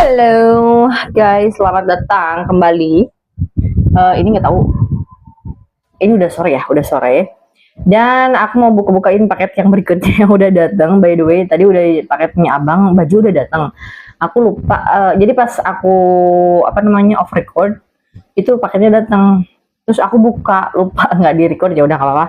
Halo guys, selamat datang kembali. Ini nggak tahu, ini udah sore ya, udah sore. Dan aku mau buka-bukain paket yang berikutnya yang udah datang. By the way, tadi udah paketnya abang, baju udah datang. Aku lupa. Jadi pas aku off record, itu paketnya datang. Terus aku buka, lupa nggak di record, ya udah nggak apa-apa.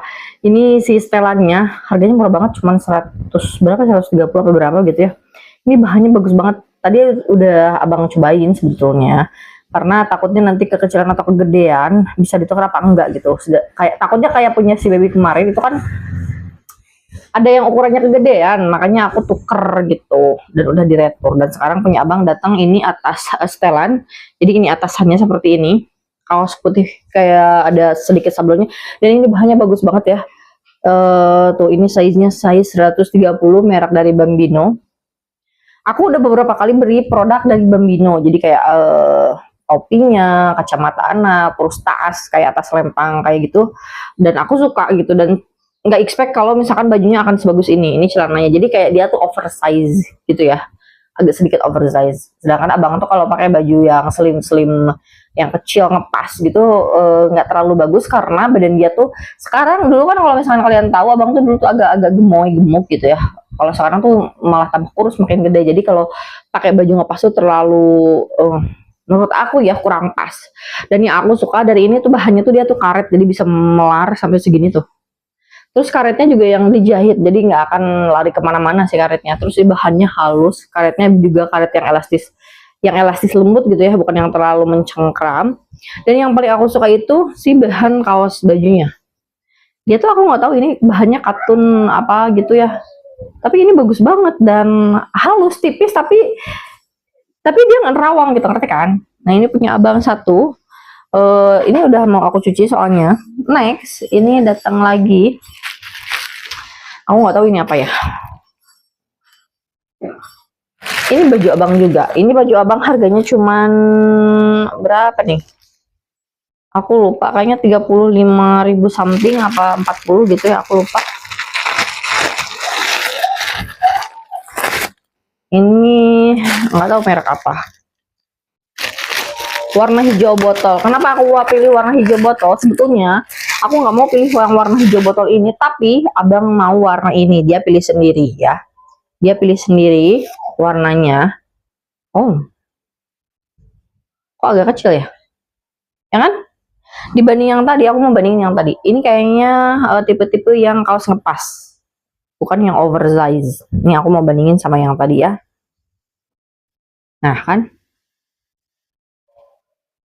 Ini si setelannya, harganya murah banget, cuman 100 berapa, 130 atau berapa gitu ya. Ini bahannya bagus banget. Tadi udah abang cobain sebetulnya, karena takutnya nanti kekecilan atau kegedean bisa ditukar apa enggak gitu. Kayak takutnya kayak punya si baby kemarin itu kan ada yang ukurannya kegedean, makanya aku tuker gitu dan udah diretur. Dan sekarang punya abang datang, ini atas setelan, jadi ini atasannya seperti ini, kaos putih kayak ada sedikit sablonnya, dan ini bahannya bagus banget ya. Tuh ini size-nya size 130, merek dari Bambino. Aku udah beberapa kali beri produk dari Bambino, jadi kayak topinya, kacamata anak, terus tas kayak tas lempang kayak gitu, dan aku suka gitu. Dan nggak expect kalau misalkan bajunya akan sebagus ini celananya, jadi kayak dia tuh oversize gitu ya, agak sedikit oversize. Sedangkan abang tuh kalau pakai baju yang slim yang kecil ngepas gitu nggak terlalu bagus, karena badan dia tuh sekarang, dulu kan kalau misalkan kalian tahu abang tuh dulu tuh agak gemuk gitu ya, kalau sekarang tuh malah tambah kurus makin gede. Jadi kalau pakai baju ngepas tuh terlalu menurut aku ya kurang pas. Dan yang aku suka dari ini tuh bahannya tuh dia tuh karet, jadi bisa melar sampai segini tuh. Terus karetnya juga yang dijahit, jadi nggak akan lari kemana-mana sih karetnya. Terus bahannya halus, karetnya juga karet yang elastis lembut gitu ya, bukan yang terlalu mencengkram. Dan yang paling aku suka itu si bahan kaos bajunya. Dia tuh aku nggak tahu ini bahannya katun apa gitu ya, tapi ini bagus banget dan halus, tipis, tapi dia nggak nerawang gitu, ngerti kan? Nah ini punya abang satu. Ini udah mau aku cuci soalnya. Next, ini datang lagi. Aku nggak tahu ini apa ya. Ini baju abang juga. Ini baju abang harganya cuman berapa nih? Aku lupa, kayaknya 35.000 something apa 40 gitu ya, aku lupa. Ini nggak tahu merek apa. Warna hijau botol. Kenapa aku pilih warna hijau botol? Sebetulnya aku nggak mau pilih yang warna hijau botol ini, tapi abang mau warna ini. Dia pilih sendiri ya. Dia pilih sendiri warnanya. Oh, kok agak kecil ya? Ya kan? Dibanding yang tadi, aku mau bandingin yang tadi. Ini kayaknya tipe-tipe yang kaos ngepas, bukan yang oversize. Ini aku mau bandingin sama yang tadi ya. Nah kan?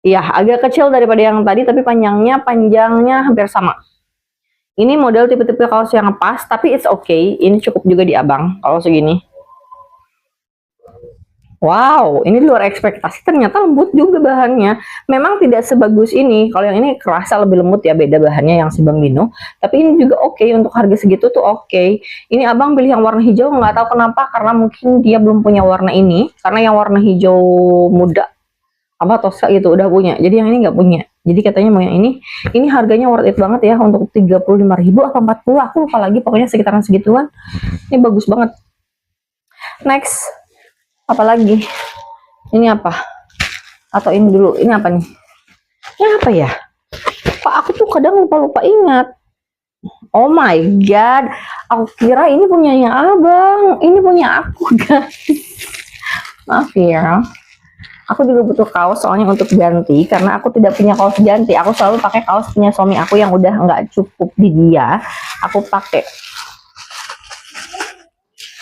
Iya, agak kecil daripada yang tadi, tapi panjangnya hampir sama. Ini model tipe-tipe kaos yang pas, tapi it's okay. Ini cukup juga di abang kalau segini. Wow, ini luar ekspektasi. Ternyata lembut juga bahannya. Memang tidak sebagus ini. Kalau yang ini kerasa lebih lembut ya, beda bahannya yang si Bambino. Tapi ini juga oke, untuk harga segitu tuh oke. Ini abang pilih yang warna hijau, nggak tahu kenapa, karena mungkin dia belum punya warna ini. Karena yang warna hijau muda apa Tosca gitu udah punya, jadi yang ini nggak punya. Jadi katanya mau yang ini harganya worth it banget ya, untuk 35.000 atau 40, aku lupa lagi, pokoknya sekitaran segituan. Ini bagus banget. Next, apa lagi? Ini apa? Atau ini dulu, ini apa nih? Ini apa ya? Pak, aku tuh kadang lupa ingat. Oh my god, aku kira ini punyanya abang, ini punya aku guys. Maaf ya. Aku juga butuh kaos soalnya untuk ganti, karena aku tidak punya kaos ganti. Aku selalu pakai kaos punya suami aku yang udah nggak cukup di dia. Aku pakai.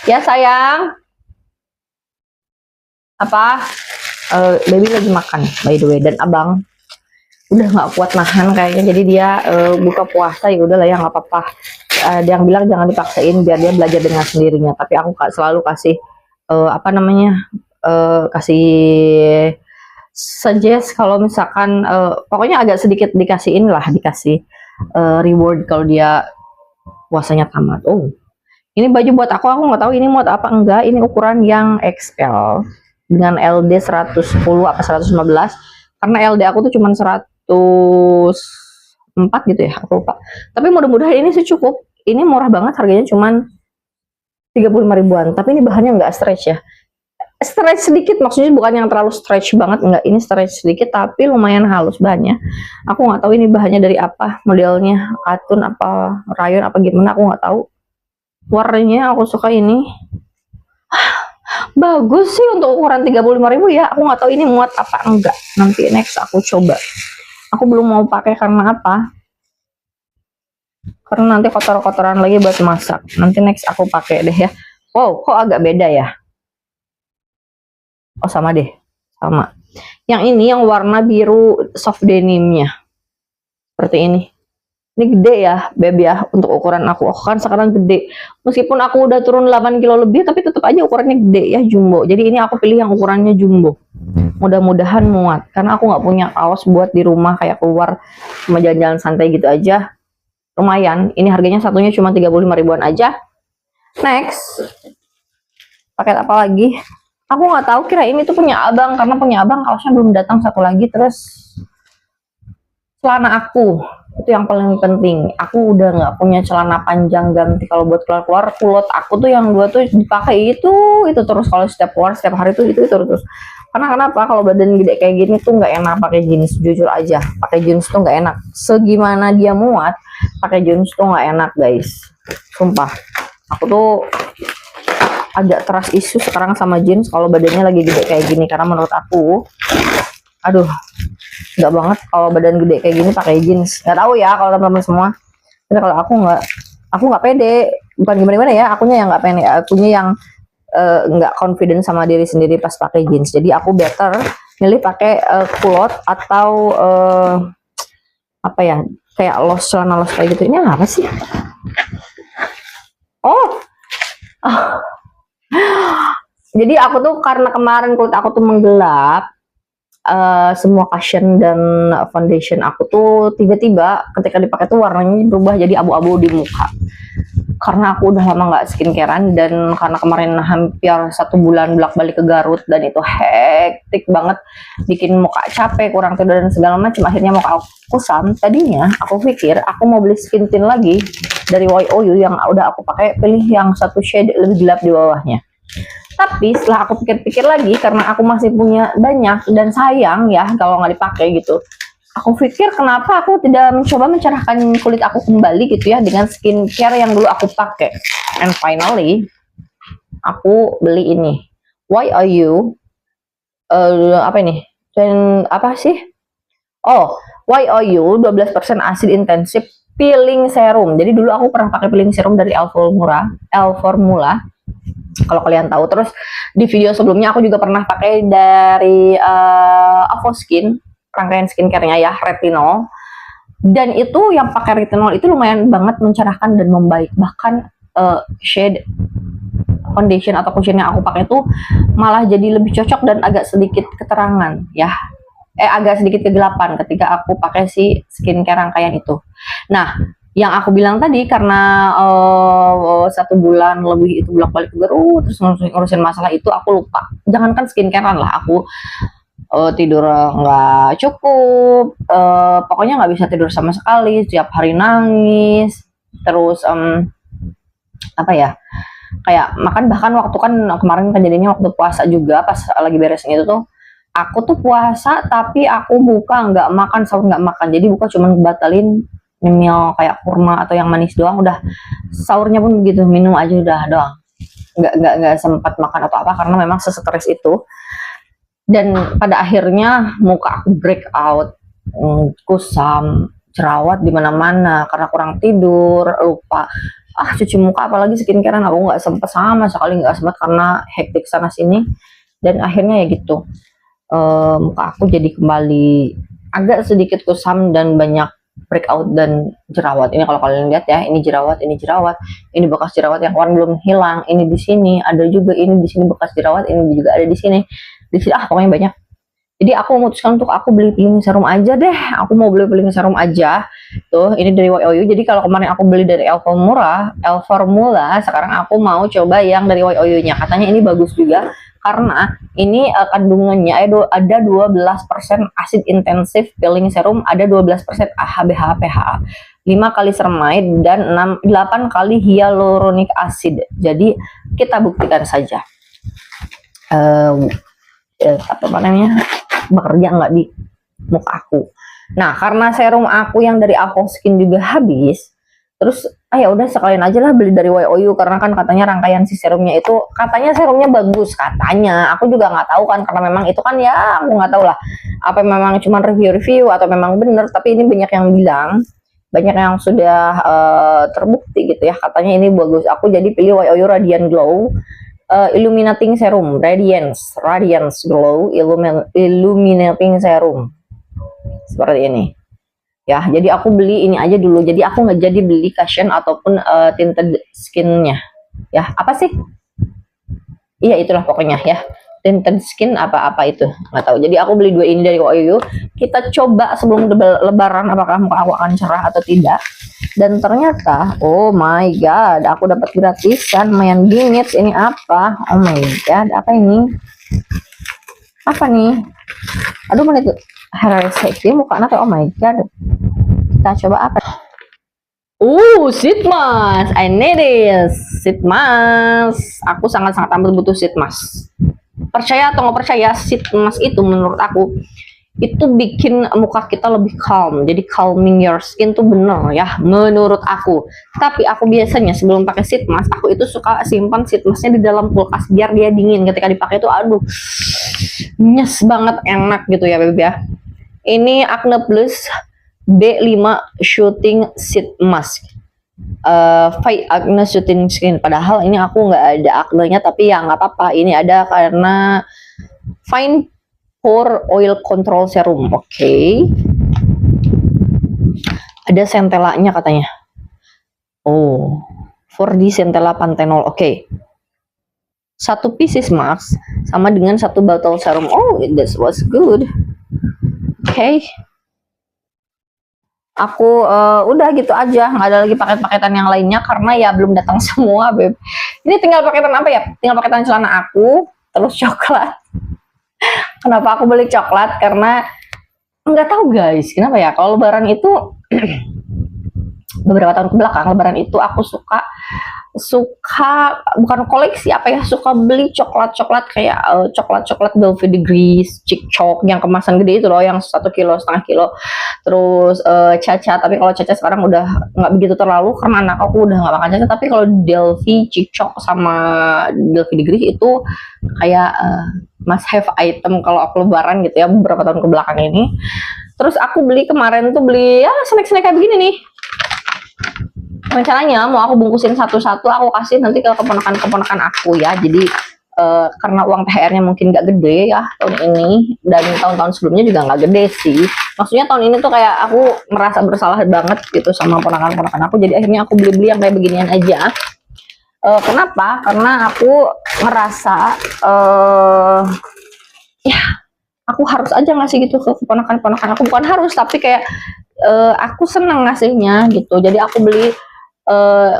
Ya sayang. Apa? Baby lagi makan by the way, dan abang udah nggak kuat nahan kayaknya, jadi dia buka puasa ya udahlah ya, nggak apa-apa. Dia yang bilang jangan dipaksain, biar dia belajar dengan sendirinya. Tapi aku selalu kasih kasih suggest kalau misalkan pokoknya agak sedikit dikasih reward kalau dia puasanya tamat. Oh, ini baju buat aku nggak tahu ini muat apa enggak. Ini ukuran yang XL dengan LD 110 apa 115, karena LD aku tuh cuma 104 gitu ya, aku lupa. Tapi mudah-mudahan ini sih cukup. Ini murah banget, harganya cuma 35 ribuan, tapi ini bahannya nggak stretch ya. stretch sedikit, maksudnya bukan yang terlalu stretch banget, enggak, ini stretch sedikit tapi lumayan halus bahannya. Aku nggak tahu ini bahannya dari apa, modelnya katun apa rayon apa gimana, aku nggak tahu. Warnanya aku suka ini. Bagus sih untuk ukuran 35.000 ya. Aku nggak tahu ini muat apa enggak. Nanti next aku coba. Aku belum mau pakai karena apa? Karena nanti kotor-kotoran lagi buat masak. Nanti next aku pakai deh ya. Wow, kok agak beda ya? Oh sama deh, sama. Yang ini yang warna biru soft denimnya. Seperti ini. Ini gede ya, beb ya, untuk ukuran aku. Aku kan sekarang gede. Meskipun aku udah turun 8 kilo lebih, tapi tetap aja ukurannya gede ya, jumbo. Jadi ini aku pilih yang ukurannya jumbo. Mudah-mudahan muat. Karena aku nggak punya kaos buat di rumah, kayak keluar cuma jalan-jalan santai gitu aja. Lumayan. Ini harganya satunya cuma 35 ribuan aja. Next. Paket apa lagi? Aku nggak tahu, kira ini tuh punya abang, karena punya abang kaosnya belum datang satu lagi. Terus celana aku itu yang paling penting. Aku udah nggak punya celana panjang ganti kalau buat keluar-keluar. Kulot aku tuh yang dua tuh dipakai itu terus kalau setiap keluar setiap hari tuh itu terus. Karena kenapa? Kalau badan gede kayak gini tuh nggak enak pakai jeans, jujur aja. Pakai jeans tuh nggak enak. Segimana dia muat, pakai jeans tuh nggak enak guys. Sumpah. Aku tuh agak trust issue sekarang sama jeans kalau badannya lagi gede kayak gini, karena menurut aku aduh nggak banget kalau badan gede kayak gini pakai jeans. Nggak tahu ya kalau teman-teman semua, tapi kalau aku nggak pede, bukan gimana ya, akunya yang nggak pede, akunya yang nggak confident sama diri sendiri pas pakai jeans. Jadi aku better milih pakai kulot atau apa ya, kayak celana los kayak gitu. Ini apa sih? Jadi aku tuh karena kemarin kulit aku tuh menggelap, semua cushion dan foundation aku tuh tiba-tiba ketika dipakai tuh warnanya berubah jadi abu-abu di muka. Karena aku udah lama nggak skincarean, dan karena kemarin hampir 1 bulan bolak-balik ke Garut dan itu hektik banget, bikin muka capek, kurang tidur dan segala macam. Akhirnya muka aku kusam. Tadinya aku pikir aku mau beli skin tint lagi dari YOU yang udah aku pakai, pilih yang satu shade lebih gelap di bawahnya. Tapi setelah aku pikir-pikir lagi, karena aku masih punya banyak dan sayang ya kalau nggak dipakai gitu, aku pikir kenapa aku tidak mencoba mencerahkan kulit aku kembali gitu ya dengan skincare yang dulu aku pakai. And finally aku beli ini YOU apa ini dan apa sih, YOU 12% acid intensive peeling serum. Jadi dulu aku pernah pakai peeling serum dari L-Formula kalau kalian tahu. Terus di video sebelumnya aku juga pernah pakai dari Avoskin, rangkaian skincare-nya ya, retinol. Dan itu yang pakai retinol itu lumayan banget mencerahkan dan membaik. Bahkan shade foundation atau cushion yang aku pakai itu malah jadi lebih cocok dan agak sedikit keterangan ya. Agak sedikit kegelapan ketika aku pakai si skincare rangkaian itu. Nah, yang aku bilang tadi, karena 1 bulan lebih itu bolak-balik ke Garut, terus ngurusin masalah itu, aku lupa. Jangankan skincarean lah, aku tidur nggak cukup, pokoknya nggak bisa tidur sama sekali, setiap hari nangis. Terus apa ya, kayak makan, bahkan waktu kan kemarin kejadiannya waktu puasa juga, pas lagi beresin itu tuh aku tuh puasa tapi aku buka nggak makan, sahur nggak makan. Jadi buka cuma batalin nyemil kayak kurma atau yang manis doang, udah sahurnya pun gitu minum aja udah doang, nggak sempat makan atau apa karena memang sesetres itu. Dan pada akhirnya muka aku break out, kusam, jerawat di mana-mana karena kurang tidur, lupa cuci muka, apalagi skincarean aku nggak sempat, sama sekali nggak sempat karena hektik sana sini. Dan akhirnya ya gitu, muka aku jadi kembali agak sedikit kusam dan banyak breakout dan jerawat. Ini kalau kalian lihat ya, ini jerawat, ini bekas jerawat yang warna belum hilang, ini di sini ada juga, ini di sini bekas jerawat, ini juga ada di sini pokoknya banyak. Jadi aku memutuskan untuk aku beli peeling serum aja deh. Aku mau beli peeling serum aja. Tuh, ini dari YOU. Jadi kalau kemarin aku beli dari L-Formula, sekarang aku mau coba yang dari YOU-nya. Katanya ini bagus juga karena ini kandungannya ada 12% acid intensif peeling serum, ada 12% AHA, PHA, 5 kali ceramide dan 8 kali hyaluronic acid. Jadi kita buktikan saja. eh apa namanya, bekerja nggak di muka aku. Nah, karena serum aku yang dari Aqua Skin juga habis, terus ya udah sekalian aja lah beli dari YOU, karena kan katanya rangkaian si serumnya itu katanya serumnya bagus, katanya. Aku juga nggak tahu kan, karena memang itu kan ya aku nggak tahu lah apa memang cuma review-review atau memang bener, tapi ini banyak yang bilang, banyak yang sudah terbukti gitu ya, katanya ini bagus. Aku jadi pilih YOU Radiant Glow Illuminating Serum, Radiance Glow Illuminating Serum, seperti ini ya. Jadi aku beli ini aja dulu, jadi aku nggak jadi beli cushion ataupun tinted skinnya ya. Apa sih, iya itulah pokoknya ya, tinted skin apa-apa itu nggak tahu. Jadi aku beli dua ini dari YOU. Kita coba sebelum lebaran apakah muka aku akan cerah atau tidak. Dan ternyata oh my god, aku dapat gratisan lumayan bingit. Ini apa, oh my god, apa ini, apa nih, aduh mana itu, hair safety muka nanti, oh my god. Kita coba apa? Sheet mask. I need this. Sheet mask. Aku sangat-sangat amat butuh sheet mask. Percaya atau nggak percaya, sheet mask itu menurut aku itu bikin muka kita lebih calm. Jadi calming your skin tuh bener ya, menurut aku. Tapi aku biasanya sebelum pakai sheet mask, aku itu suka simpan sheet masknya di dalam kulkas biar dia dingin. Ketika dipakai tuh aduh, nyes banget, enak gitu ya beb ya. Ini Acne Plus B5 Shooting Sheet Mask, Fight Acne Shooting Skin. Padahal ini aku nggak ada aknenya, tapi ya nggak apa-apa. Ini ada karena Fine Pore Oil Control Serum. Oke. Ada centellanya katanya. Oh, 4D centella panthenol. Oke. Satu pieces mask sama dengan satu botol serum. Oh, that was good. Oke. Aku udah gitu aja, nggak ada lagi paket-paketan yang lainnya karena ya belum datang semua beb. Ini tinggal paketan apa ya, tinggal paketan celana aku terus coklat. Kenapa aku beli coklat, karena nggak tahu guys kenapa ya, kalau lebaran itu beberapa tahun kebelakang lebaran itu aku suka bukan koleksi apa ya, suka beli coklat kayak coklat Belvedere, Chic-Choc yang kemasan gede itu loh, yang 1,5 kilo. Terus Caca, tapi kalau Caca sekarang udah nggak begitu terlalu karena anak aku udah nggak makan Caca. Tapi kalau Delphi, Chic-Choc sama Belvedere itu kayak must have item kalau aku lebaran gitu ya beberapa tahun kebelakang ini. Terus aku beli kemarin tuh beli ya snack kayak begini nih. Rencananya mau aku bungkusin satu-satu, aku kasih nanti ke keponakan aku ya. Jadi karena uang THR-nya mungkin gak gede ya tahun ini, dan tahun-tahun sebelumnya juga gak gede sih. Maksudnya tahun ini tuh kayak aku merasa bersalah banget gitu sama ponakan-ponakan aku, jadi akhirnya aku beli-beli yang kayak beginian aja. Kenapa? Karena aku ngerasa ya aku harus aja ngasih gitu ke keponakan-ponakan aku. Bukan harus, tapi kayak aku seneng ngasihnya gitu. Jadi aku beli,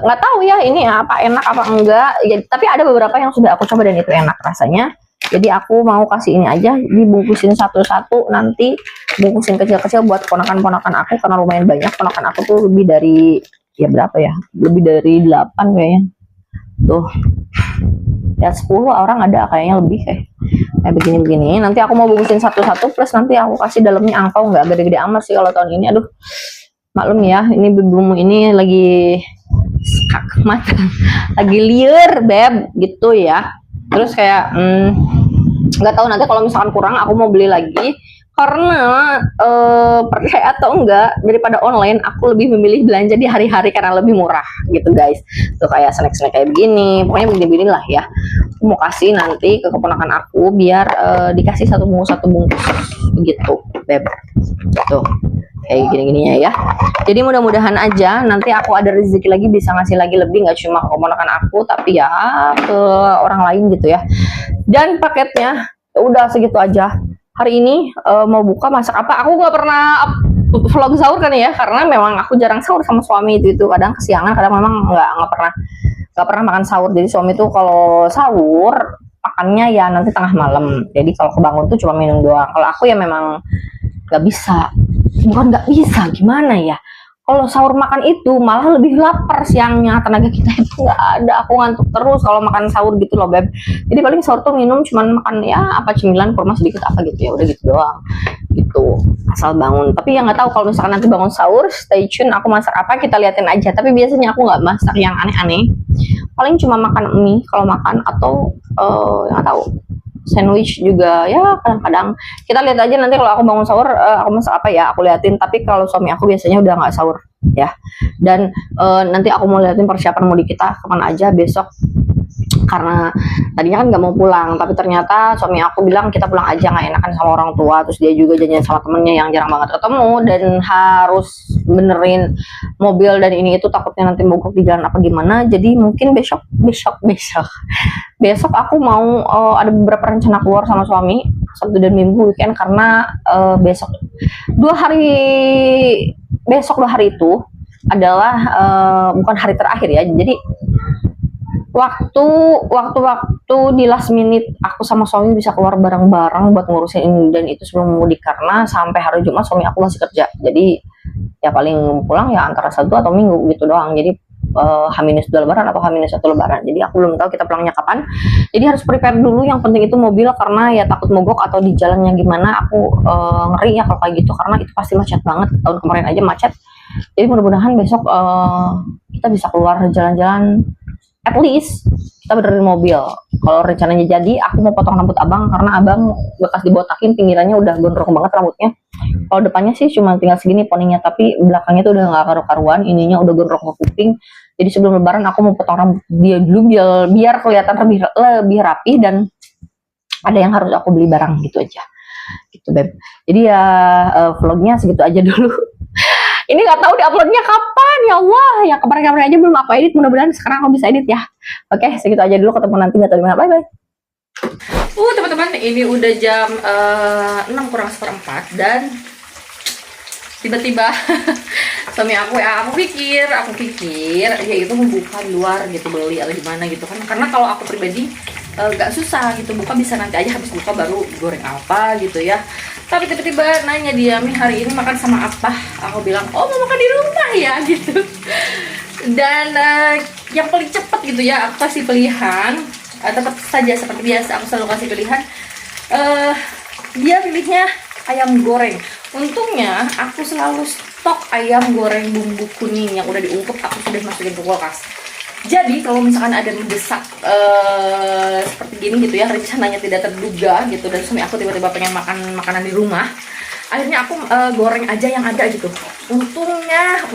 nggak tahu ya ini apa enak apa enggak ya, tapi ada beberapa yang sudah aku coba dan itu enak rasanya. Jadi aku mau kasih ini aja, dibungkusin satu-satu, nanti bungkusin kecil-kecil buat ponakan-ponakan aku, karena lumayan banyak ponakan aku tuh, lebih dari ya berapa ya, lebih dari 8 kayaknya tuh ya, 10 orang ada kayaknya, lebih kayak begini-begini. Nanti aku mau bungkusin satu-satu, plus nanti aku kasih dalamnya angpau, nggak gede-gede amat sih kalau tahun ini. Aduh, maklum ya, ini bumbu ini lagi mata lagi liar beb gitu ya. Terus kayak nggak tahu nanti kalau misalkan kurang aku mau beli lagi, karena percaya atau enggak, daripada online aku lebih memilih belanja di hari-hari karena lebih murah gitu guys. Tuh kayak snack kayak begini, pokoknya begini lah ya. Aku mau kasih nanti ke keponakan aku biar dikasih satu bungkus begitu beb. Tuh kayak gini-gini ya. Jadi mudah-mudahan aja nanti aku ada rezeki lagi bisa ngasih lagi lebih, nggak cuma ke keponakan aku tapi ya ke orang lain gitu ya. Dan paketnya udah segitu aja. Hari ini mau buka masak apa? Aku nggak pernah vlog sahur kan ya, karena memang aku jarang sahur sama suami itu kadang kesiangan, kadang memang nggak pernah makan sahur. Jadi suami tuh kalau sahur makannya ya nanti tengah malam. Jadi kalau kebangun tuh cuma minum doang. Kalau aku ya memang nggak bisa, bukan nggak bisa, gimana ya, kalau sahur makan itu malah lebih lapar siangnya, tenaga kita itu nggak ada, aku ngantuk terus kalau makan sahur gitu loh beb. Jadi paling sahur tuh minum cuman makan ya apa cemilan kurma sedikit apa gitu ya udah gitu doang gitu asal bangun. Tapi yang nggak tahu kalau misalkan nanti bangun sahur, stay tune aku masak apa kita liatin aja. Tapi biasanya aku nggak masak yang aneh-aneh, paling cuma makan mie kalau makan atau yang tahu sandwich juga ya kadang-kadang. Kita lihat aja nanti kalau aku bangun sahur aku masak apa ya aku liatin. Tapi kalau suami aku biasanya udah nggak sahur ya. Dan nanti aku mau liatin persiapan mudik kita kemana aja besok, karena tadinya kan nggak mau pulang tapi ternyata suami aku bilang kita pulang aja, nggak enakan sama orang tua. Terus dia juga janjian sama temennya yang jarang banget ketemu dan harus benerin mobil dan ini itu, takutnya nanti mogok di jalan apa gimana. Jadi mungkin besok aku mau ada beberapa rencana keluar sama suami Sabtu dan Minggu weekend, karena besok 2 hari itu adalah bukan hari terakhir ya. Jadi waktu di last minute aku sama suami bisa keluar bareng-bareng buat ngurusin ini dan itu sebelum mudik, karena sampai hari Jumat suami aku masih kerja. Jadi ya paling pulang ya antara Sabtu atau Minggu gitu doang. Jadi H-2 lebaran atau H-1 lebaran. Jadi aku belum tahu kita pulangnya kapan. Jadi harus prepare dulu, yang penting itu mobil, karena ya takut mogok atau di jalannya gimana. Aku ngeri ya kalau kayak gitu, karena itu pasti macet banget. Tahun kemarin aja macet. Jadi mudah-mudahan besok kita bisa keluar jalan-jalan, at least kita benerin mobil. Kalau rencananya jadi, aku mau potong rambut abang, karena abang bekas dibotakin, pinggirannya udah gondrong banget rambutnya. Kalau depannya sih cuma tinggal segini poninya, tapi belakangnya tuh udah nggak karu-karuan, ininya udah gondrong ke kuping. Jadi sebelum lebaran aku mau potong rambut dia dulu biar kelihatan lebih rapi, dan ada yang harus aku beli barang gitu aja gitu beb. Jadi ya vlognya segitu aja dulu. Ini nggak tahu diuploadnya kapan, ya Allah. Yang kemarin-kemarin aja belum aku edit, mudah-mudahan sekarang aku bisa edit ya. Oke, segitu aja dulu, ketemu nanti nggak tahu di mana. Bye bye. Teman-teman, ini udah jam 6:04 dan tiba-tiba suami aku pikir ya itu membuka di luar gitu, beli atau gimana gitu kan. Karena kalau aku pribadi gak susah gitu, buka bisa nanti aja habis buka baru goreng apa gitu ya. Tapi tiba-tiba nanya dia, Mi hari ini makan sama apa? Aku bilang, oh mau makan di rumah ya gitu. Dan yang paling cepat gitu ya, aku kasih pilihan. Tetap saja seperti biasa, aku selalu kasih pilihan. Dia pilihnya ayam goreng. Untungnya aku selalu stok ayam goreng bumbu kuning yang udah diungkep, aku sudah masukin ke kulkas. Jadi kalau misalkan ada mendesak seperti gini gitu ya, rencananya tidak terduga gitu, dan suami aku tiba-tiba pengen makan makanan di rumah, akhirnya aku goreng aja yang ada gitu. Untungnya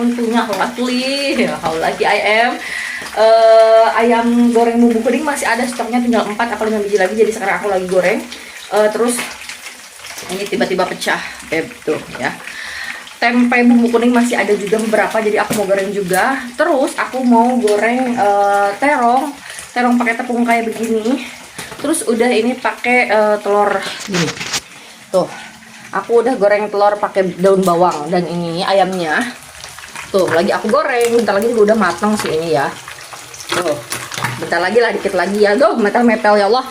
lagi ayam goreng bumbu kuning masih ada stoknya, tinggal 4 atau 5 biji lagi. Jadi sekarang aku lagi goreng. Terus ini tiba-tiba pecah beb tuh ya. Tempe bumbu kuning masih ada juga beberapa, jadi aku mau goreng juga. Terus aku mau goreng terong pakai tepung kayak begini. Terus udah ini pakai telur gini. Tuh, aku udah goreng telur pakai daun bawang, dan ini ayamnya. Tuh, lagi aku goreng, bentar lagi juga udah matang sih ini ya. Tuh, bentar lagi lah, dikit lagi ya. Tuh, metel-metel ya Allah.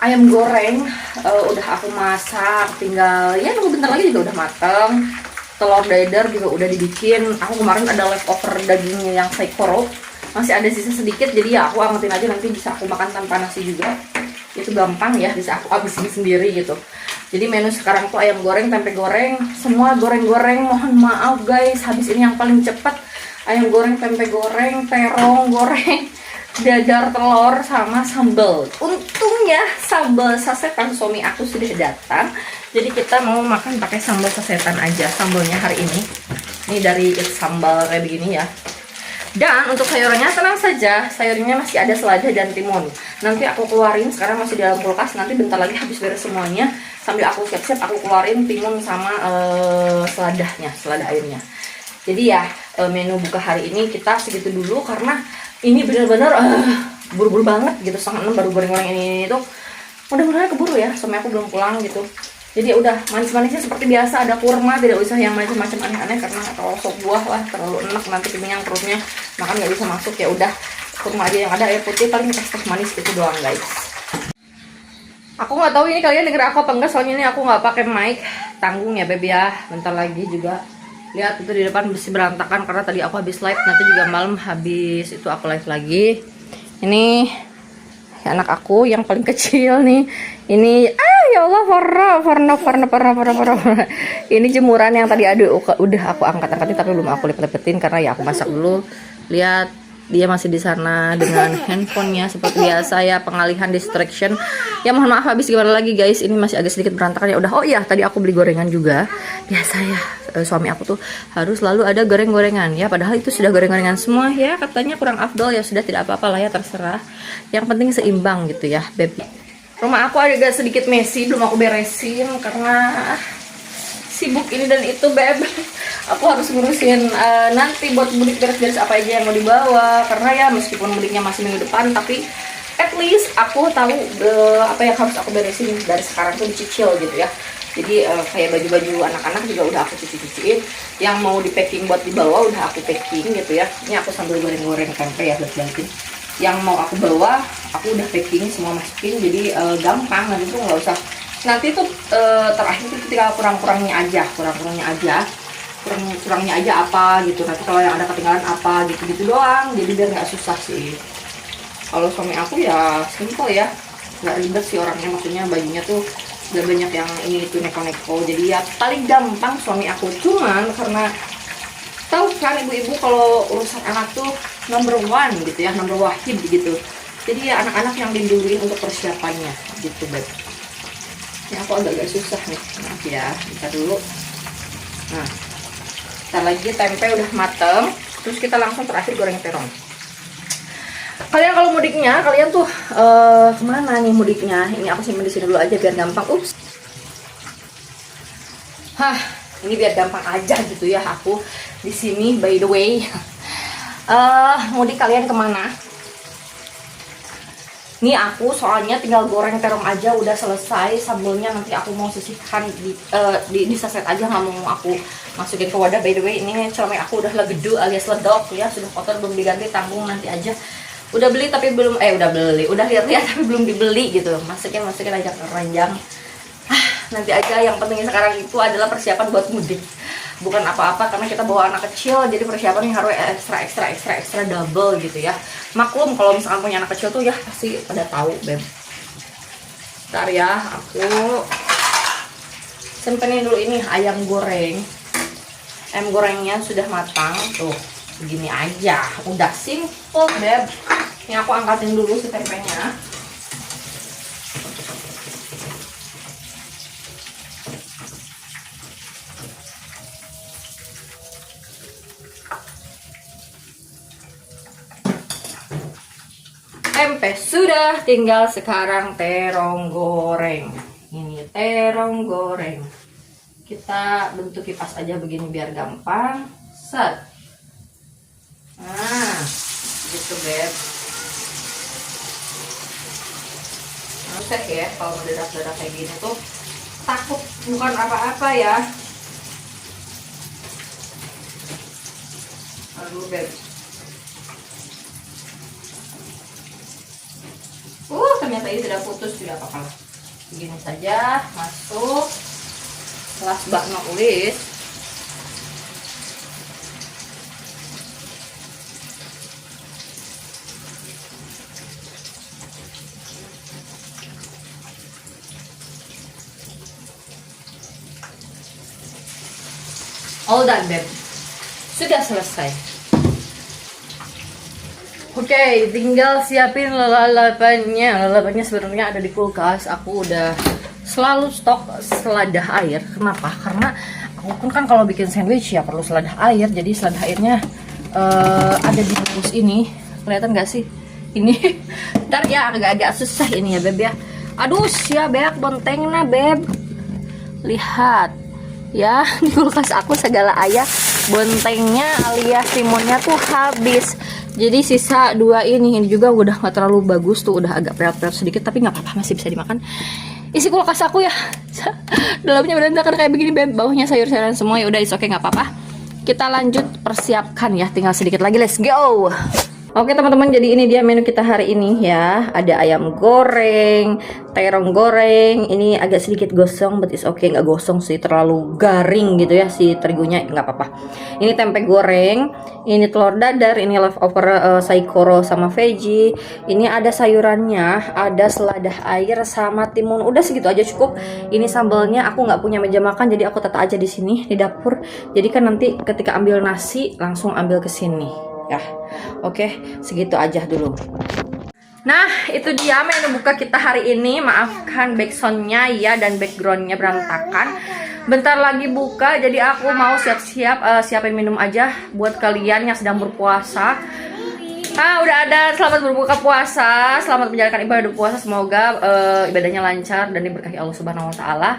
Ayam goreng udah aku masak, tinggal ya tunggu bentar lagi juga udah mateng. Telur dadar juga udah dibikin. Aku kemarin ada leftover dagingnya yang saikoro, masih ada sisa sedikit, jadi ya aku angetin aja, nanti bisa aku makan tanpa nasi juga. Itu gampang ya, bisa aku habisin sendiri gitu. Jadi menu sekarang tuh ayam goreng, tempe goreng, semua goreng-goreng. Mohon maaf guys, habis ini yang paling cepat ayam goreng, tempe goreng, terong goreng, dadar telur sama sambal. Untungnya sambal sasetan suami aku sudah datang, jadi kita mau makan pakai sambal sasetan aja sambalnya hari ini. Ini dari sambal kayak begini ya. Dan untuk sayurannya tenang saja, sayurnya masih ada selada dan timun. Nanti aku keluarin, sekarang masih di dalam kulkas, nanti bentar lagi habis beres semuanya, sambil aku siap-siap aku keluarin timun sama selada airnya. Jadi ya menu buka hari ini kita segitu dulu, karena ini bener-bener buru-buru banget gitu, 5:30 baru goreng-goreng ini tuh. Mudah-mudahan keburu ya, suami aku belum pulang gitu. Jadi udah manis-manisnya seperti biasa, ada kurma, tidak usah yang macam-macam aneh-aneh, karena kalau sop buah lah terlalu enak, nanti kenyang perutnya, makan nggak bisa masuk. Ya udah, kurma aja yang ada, air putih paling kasih teh manis itu doang guys. Aku nggak tahu ini kalian denger aku apa enggak, soalnya ini aku nggak pakai mic, tanggung ya beb ya, bentar lagi juga Lihat itu di depan bersih berantakan karena tadi aku habis live, nanti juga malam habis itu aku live lagi. Ini anak aku yang paling kecil nih. Ini ya Allah, warna. Ini jemuran yang tadi udah aku angkat-angkatin tapi belum aku lipet-lipetin karena ya aku masak dulu. Lihat dia masih di sana dengan handphonenya seperti biasa ya, pengalihan distraction. Ya mohon maaf habis gimana lagi guys, ini masih agak sedikit berantakan ya udah. Oh iya, tadi aku beli gorengan juga. Biasa ya, suami aku tuh harus selalu ada goreng-gorengan ya, padahal itu sudah goreng-gorengan semua ya, katanya kurang afdol ya, sudah tidak apa-apa lah ya, terserah. Yang penting seimbang gitu ya, baby. Rumah aku agak sedikit messy, belum aku beresin karena sibuk ini dan itu, beb. Aku harus ngurusin nanti buat mudik beres-beres apa aja yang mau dibawa, karena ya meskipun mudiknya masih minggu depan, tapi at least aku tahu apa yang harus aku beresin dari sekarang tuh dicicil gitu ya. Jadi kayak baju-baju anak-anak juga udah aku cuci-cuciin, yang mau di packing buat dibawa udah aku packing gitu ya. Ini aku sambil goreng-goreng tempe ya, buat-buatin. Yang mau aku bawa aku udah packing semua, masukin, jadi gampang, nanti tuh nggak usah. Nanti tuh terakhir tuh tinggal kurangnya aja apa gitu. Nanti kalau yang ada ketinggalan apa gitu doang, jadi biar nggak susah sih. Kalau suami aku ya simple ya, nggak ribet sih orangnya, maksudnya bajunya tuh gak banyak yang ini itu neko-neko, jadi ya paling gampang suami aku. Cuman karena tahu kan ibu-ibu kalau urusan anak tuh number one gitu ya, number wahid gitu, jadi ya anak-anak yang diduluin untuk persiapannya gitu, beb. Ini aku agak susah nih, maaf ya, kita dulu. Nah, ntar lagi tempe udah mateng, terus kita langsung terakhir goreng terong. Kalian kalau mudiknya, kalian tuh kemana nih mudiknya? Ini aku simpen di sini dulu aja biar gampang. Ups. Ini biar gampang aja gitu ya aku di sini. By the way, mudik kalian kemana? Nih aku soalnya tinggal goreng terong aja udah selesai. Sambelnya nanti aku mau sisihkan di saset aja, nggak mau aku masukin ke wadah. By the way, ini celemek aku udah legedu alias ledok ya, sudah kotor belum diganti, tanggung nanti aja. Udah beli tapi belum udah lihat-lihat tapi belum dibeli gitu. Masukin aja ke ranjang. Nanti aja, yang penting sekarang itu adalah persiapan buat mudik. Bukan apa-apa karena kita bawa anak kecil, jadi persiapan yang harus ekstra double gitu ya. Maklum kalau misalkan punya anak kecil tuh ya pasti pada tahu, beb. Ntar ya, aku simpenin dulu ini ayam goreng. Ayam gorengnya sudah matang tuh. Begini aja, udah simple, beb. Ini aku angkatin dulu si tempenya. Tempe sudah, tinggal sekarang terong goreng. Ini terong goreng. Kita bentuk kipas aja begini biar gampang. Set. Nah, gitu, beb. Harusnya ya kalau mendadak-dadak kayak gini tuh takut bukan apa-apa ya. Aduh, beb. Ternyata ini tidak putus, tidak apa-apa. Begini saja, masuk. Kelas bakno ulis. All done, beb. Sudah selesai. Oke, tinggal siapin lalapannya. Lalapannya sebenarnya ada di kulkas. Aku udah selalu stok seladah air. Kenapa? Karena aku pun kan kalau bikin sandwich ya perlu seladah air. Jadi seladah airnya ada di bungkus ini. Kelihatan gak sih? Ini ntar ya agak-agak susah ini ya, beb ya. Aduh, ya beb, bontengnya beb. Lihat ya, di kulkas aku segala ayah bontengnya alias timunnya tuh habis. Jadi sisa dua ini juga udah gak terlalu bagus tuh, udah agak peot-peot sedikit, tapi nggak apa-apa, masih bisa dimakan. Isi kulkas aku ya, dalamnya berantakan kayak begini, beb. Bawahnya sayur-sayuran semua, ya udah, oke, nggak apa-apa. Kita lanjut persiapkan ya, tinggal sedikit lagi, let's go. Oke teman-teman, jadi ini dia menu kita hari ini ya. Ada ayam goreng, terong goreng. Ini agak sedikit gosong, but it's okay, nggak gosong sih, terlalu garing gitu ya si terigunya, nggak apa-apa. Ini tempe goreng, ini telur dadar, ini leftover saikoro sama veggie. Ini ada sayurannya, ada seladah air sama timun. Udah segitu aja cukup. Ini sambalnya aku nggak punya meja makan, jadi aku tata aja di sini di dapur. Jadi kan nanti ketika ambil nasi langsung ambil ke sini. Ya, oke, segitu aja dulu. Nah, itu dia menu buka kita hari ini. Maafkan backsoundnya ya dan backgroundnya berantakan. Bentar lagi buka, jadi aku mau siap-siap siapin minum aja buat kalian yang sedang berpuasa. Udah ada selamat berbuka puasa, selamat menjalankan ibadah puasa. Semoga ibadahnya lancar dan diberkahi Allah Subhanahu Wa Taala.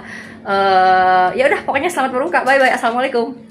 Ya udah, pokoknya selamat berbuka. Bye bye. Assalamualaikum.